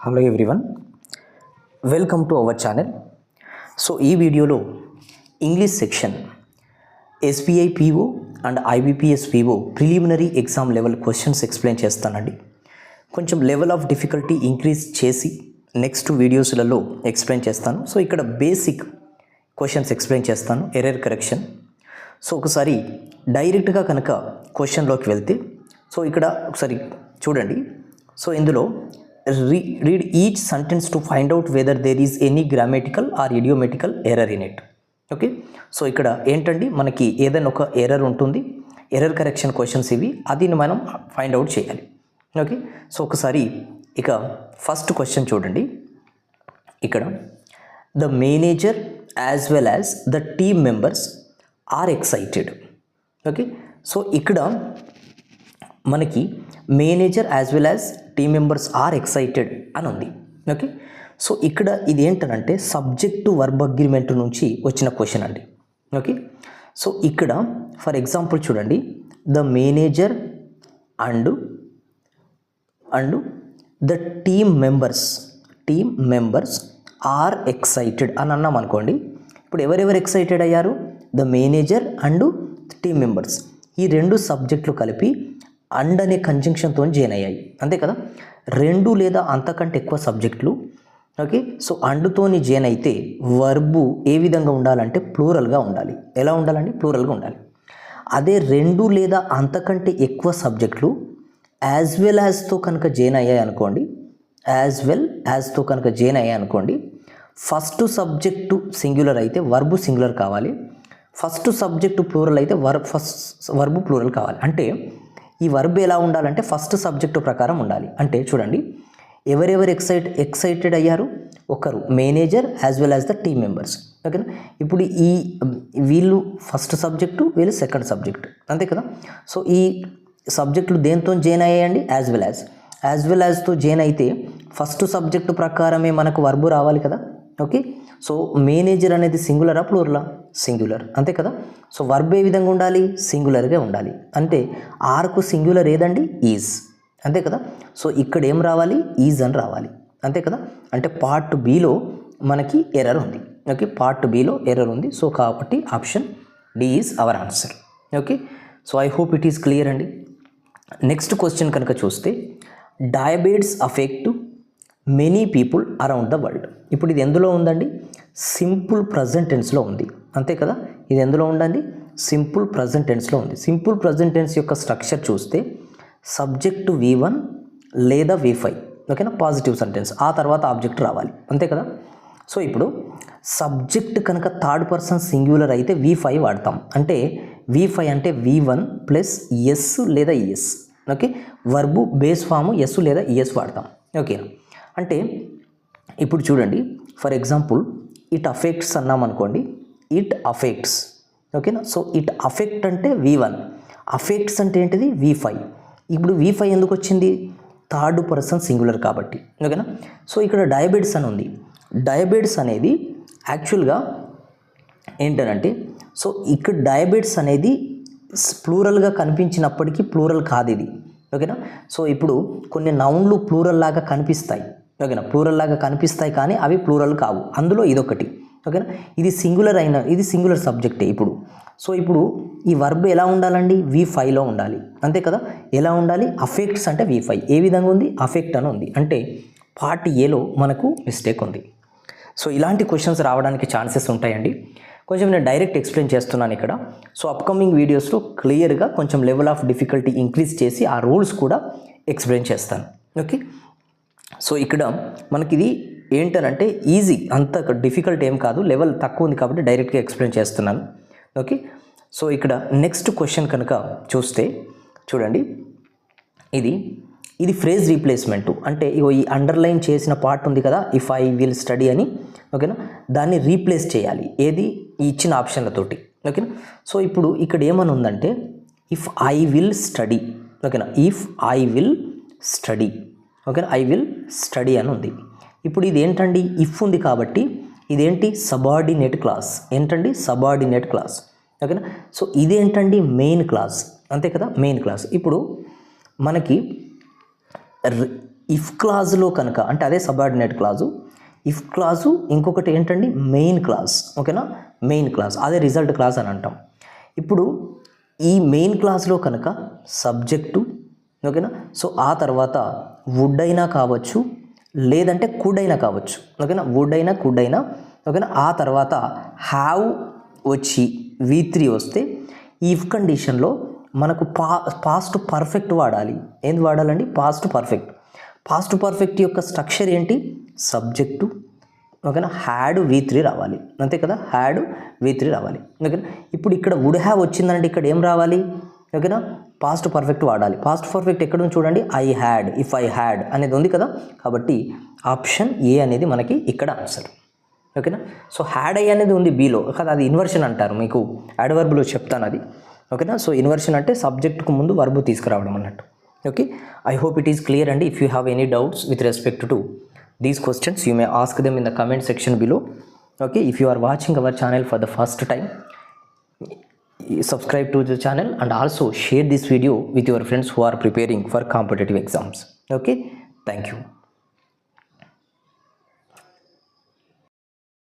Hello everyone, welcome to our channel. So ఈ వీడియోలో English section SBI PO and IBPS PO preliminary exam level questions explain చేస్తానండి. కొంచెం level of difficulty increase చేసి next వీడియోస్లలో explain చేస్తాను. So ఇక్కడ basic questions explain చేస్తాను, error correction. So ఒకసారి డైరెక్ట్గా కనుక క్వశ్చన్లోకి వెళ్తే, సో ఇక్కడ ఒకసారి చూడండి. సో ఇందులో read each sentence to find out whether there is any grammatical or idiomatical error in it. Okay, so ఇక్కడ ఏంటండి, మనకి ఏదైనా ఒక ఎర్రర్ ఉంటుంది, ఎర్రర్ కరెక్షన్ క్వశ్చన్స్ ఇవి, అది మనం ఫైండ్ అవుట్ చేయాలి. ఓకే, సో ఒకసారి ఇక ఫస్ట్ క్వశ్చన్ చూడండి. ఇక్కడ the manager as well as the team members are excited. Okay, so ఇక్కడ మనకి manager as well as team members are excited అని ఉంది. ఓకే, సో ఇక్కడ ఇది ఏంటంటే సబ్జెక్ట్ టు వర్బ్ అగ్రిమెంట్ నుంచి వచ్చిన క్వశ్చన్ అండి. ఓకే, సో ఇక్కడ ఫర్ ఎగ్జాంపుల్ చూడండి, the manager and the team members are excited అని అన్నాం అనుకోండి. ఇప్పుడు ఎవరెవరు ఎక్సైటెడ్ అయ్యారు? The manager and team members, ఈ రెండు సబ్జెక్టులు కలిపి అండ్ అనే కంజంక్షన్తో జాయిన్ అయ్యాయి, అంతే కదా. రెండు లేదా అంతకంటే ఎక్కువ సబ్జెక్టులు, ఓకే, సో అండుతోని జాయిన్ అయితే వర్బు ఏ విధంగా ఉండాలంటే ప్లూరల్గా ఉండాలి. ఎలా ఉండాలండి? ప్లూరల్గా ఉండాలి. అదే రెండు లేదా అంతకంటే ఎక్కువ సబ్జెక్టులు యాజ్ వెల్ యాజ్తో కనుక జాయిన్ అయ్యాయి అనుకోండి, ఫస్ట్ సబ్జెక్టు సింగులర్ అయితే వర్బు సింగులర్ కావాలి, ఫస్ట్ సబ్జెక్టు ప్లూరల్ అయితే వర్బు ప్లూరల్ కావాలి. అంటే ఈ వర్బ్ ఎలా ఉండాలంటే ఫస్ట్ సబ్జెక్టు ప్రకారం ఉండాలి. అంటే చూడండి, ఎవరెవరు ఎక్సైటెడ్ అయ్యారు? ఒకరు manager as well as the team members. ఓకేనా, ఇప్పుడు వీళ్ళు ఫస్ట్ సబ్జెక్టు, వీళ్ళు సెకండ్ సబ్జెక్టు, అంతే కదా. సో ఈ సబ్జెక్టులు దేంతో జాయిన్ అయ్యాయండి? యాజ్ వెల్ యాజ్తో జాయిన్ అయితే ఫస్ట్ సబ్జెక్టు ప్రకారమే మనకు వర్బు రావాలి కదా. ఓకే, సో మేనేజర్ అనేది సింగులరా ప్లూరలా? సింగులర్, అంతే కదా. సో వర్బ్ ఏ విధంగా ఉండాలి? సింగులర్గా ఉండాలి. అంటే ఆర్కు సింగులర్ ఏదండి? ఈజ్, అంతే కదా. సో ఇక్కడ ఏం రావాలి? ఈజ్ అని రావాలి, అంతే కదా. అంటే పార్ట్ బిలో మనకి ఎర్రర్ ఉంది. ఓకే, పార్ట్ బిలో ఎర్రర్ ఉంది. సో కాబట్టి option D is our answer. Okay, so I hope it is clear అండి. నెక్స్ట్ క్వశ్చన్ కనుక చూస్తే, diabetes affect many people around the world. ఇప్పుడు ఇది ఎందులో ఉందండి? సింపుల్ ప్రజెంట్ టెన్స్లో ఉంది, అంతే కదా. ఇది ఎందులో ఉందండి? సింపుల్ ప్రజెంట్ టెన్స్లో ఉంది. సింపుల్ ప్రజెంట్ టెన్స్ యొక్క స్ట్రక్చర్ చూస్తే సబ్జెక్టు V1 లేదా V5, ఓకేనా, పాజిటివ్ సెంటెన్స్, ఆ తర్వాత ఆబ్జెక్ట్ రావాలి, అంతే కదా. సో ఇప్పుడు సబ్జెక్ట్ కనుక థర్డ్ పర్సన్ సింగ్యులర్ అయితే V5 వాడతాం. అంటే V5 అంటే V1 ప్లస్ ఎస్ లేదా ES. Okay, verb base form S లేదా ఈఎస్ వాడతాం. ఓకేనా, అంటే ఇప్పుడు చూడండి, ఫర్ ఎగ్జాంపుల్ ఇట్ అఫెక్ట్స్ అన్నాం అనుకోండి, ఇట్ అఫెక్ట్స్, ఓకేనా. సో ఇట్ అఫెక్ట్ అంటే V1, అఫెక్ట్స్ అంటే ఏంటిది? V5. ఇప్పుడు V5 ఎందుకు వచ్చింది? థర్డ్ పర్సన్ సింగులర్ కాబట్టి, ఓకేనా. సో ఇక్కడ డయాబెటిస్ అని ఉంది. డయాబెటిస్ అనేది యాక్చువల్గా ఏంటంటే, సో ఇక్కడ డయాబెటిస్ అనేది ప్లూరల్గా కనిపించినప్పటికీ ప్లూరల్ కాదు ఇది, ఓకేనా. సో ఇప్పుడు కొన్ని నౌన్లు ప్లూరల్ లాగా కనిపిస్తాయి, ఓకేనా, ప్లూరల్ లాగా కనిపిస్తాయి కానీ అవి ప్లూరల్ కావు. అందులో ఇదొకటి, ఓకేనా. ఇది సింగులర్ సబ్జెక్టే. సో ఇప్పుడు ఈ వర్బ్ ఎలా ఉండాలండి? V5లో ఉండాలి, అంతే కదా. ఎలా ఉండాలి? అఫెక్ట్స్ అంటే V5. ఏ విధంగా ఉంది? అఫెక్ట్ అని ఉంది. అంటే పార్ట్ ఏలో మనకు మిస్టేక్ ఉంది. సో ఇలాంటి క్వశ్చన్స్ రావడానికి ఛాన్సెస్ ఉంటాయండి. కొంచెం నేను డైరెక్ట్ ఎక్స్ప్లెయిన్ చేస్తున్నాను ఇక్కడ. సో అప్కమింగ్ వీడియోస్లో క్లియర్గా కొంచెం లెవెల్ ఆఫ్ డిఫికల్టీ ఇంక్రీజ్ చేసి ఆ రూల్స్ కూడా ఎక్స్ప్లెయిన్ చేస్తాను. ఓకే, సో ఇక్కడ మనకి ఇది ఏంటనంటే ఈజీ, అంత డిఫికల్ట్ ఏం కాదు, లెవెల్ తక్కువ ఉంది కాబట్టి డైరెక్ట్గా ఎక్స్ప్లెయిన్ చేస్తున్నాను. ఓకే, సో ఇక్కడ నెక్స్ట్ క్వశ్చన్ కనుక చూస్తే చూడండి, ఇది ఫ్రేజ్ రీప్లేస్మెంట్. అంటే ఈ అండర్లైన్ చేసిన పార్ట్ ఉంది కదా, ఇఫ్ ఐ విల్ స్టడీ అని, ఓకేనా, దాన్ని రీప్లేస్ చేయాలి. ఏది? ఈ ఇచ్చిన ఆప్షన్లతోటి, ఓకేనా. సో ఇప్పుడు ఇక్కడ ఏమని ఉందంటే ఇఫ్ ఐ విల్ స్టడీ, ఓకేనా, ఇఫ్ ఐ విల్ స్టడీ, ఓకేనా, ఐ విల్ స్టడీ అని ఉంది. ఇప్పుడు ఇది ఏంటండి? ఇఫ్ ఉంది కాబట్టి ఇదేంటి? Subordinate class. ఏంటండి? సబార్డినేట్ క్లాస్, ఓకేనా. సో ఇదేంటండి? మెయిన్ క్లాస్, అంతే కదా, మెయిన్ క్లాస్. ఇప్పుడు మనకి ఇఫ్ క్లాజులో కనుక అంటే అదే సబార్డినేట్ క్లాజు, ఇఫ్ క్లాజు, ఇంకొకటి ఏంటండి మెయిన్ క్లాజ్. ఓకేనా, మెయిన్ క్లాజ్, అదే రిజల్ట్ క్లాజ్ అని అంటాం. ఇప్పుడు ఈ మెయిన్ క్లాజ్లో కనుక సబ్జెక్టు, ఓకేనా, సో ఆ తర్వాత వుడ్ అయినా కావచ్చు, లేదంటే కుడ్ అయినా కావచ్చు. ఓకేనా, వుడ్ అయినా కుడ్ అయినా, ఓకేనా, ఆ తర్వాత హ్యావ్ వచ్చి V3 వస్తే ఈ ఇఫ్ కండిషన్లో మనకు పాస్ట్ పర్ఫెక్ట్ వాడాలి. ఏంది వాడాలండి? Past perfect. పాస్ట్ పర్ఫెక్ట్ యొక్క స్ట్రక్చర్ ఏంటి? సబ్జెక్టు, ఓకేనా, హ్యాడ్ V3 రావాలి, అంతే కదా, హ్యాడ్ V3 రావాలి. ఓకేనా, ఇప్పుడు ఇక్కడ వుడ్ హ్యావ్ వచ్చిందంటే ఇక్కడ ఏం రావాలి? ఓకేనా, పాస్ట్ పర్ఫెక్ట్ వాడాలి. పాస్ట్ పర్ఫెక్ట్ ఎక్కడ ఉంది చూడండి, I had, if I had అనేది ఉంది కదా, కాబట్టి ఆప్షన్ ఏ అనేది మనకి ఇక్కడ ఆన్సర్. ఓకేనా, సో హ్యాడ్ ఐ అనేది ఉంది బీలో కదా, అది ఇన్వర్షన్ అంటారు, మీకు యాడ్వర్బ్లో చెప్తాను అది. ఓకేనా, సో ఇన్వర్షన్ అంటే సబ్జెక్ట్కు ముందు వర్బ్ తీసుకురావడం అన్నట్టు. Okay, I hope it is clear అండి. If you have any doubts with respect to these questions, you may ask them in the comment section below. Okay, if you are watching our channel for the first time, subscribe to the channel and also share this video with your friends who are preparing for competitive exams. Okay, thank you.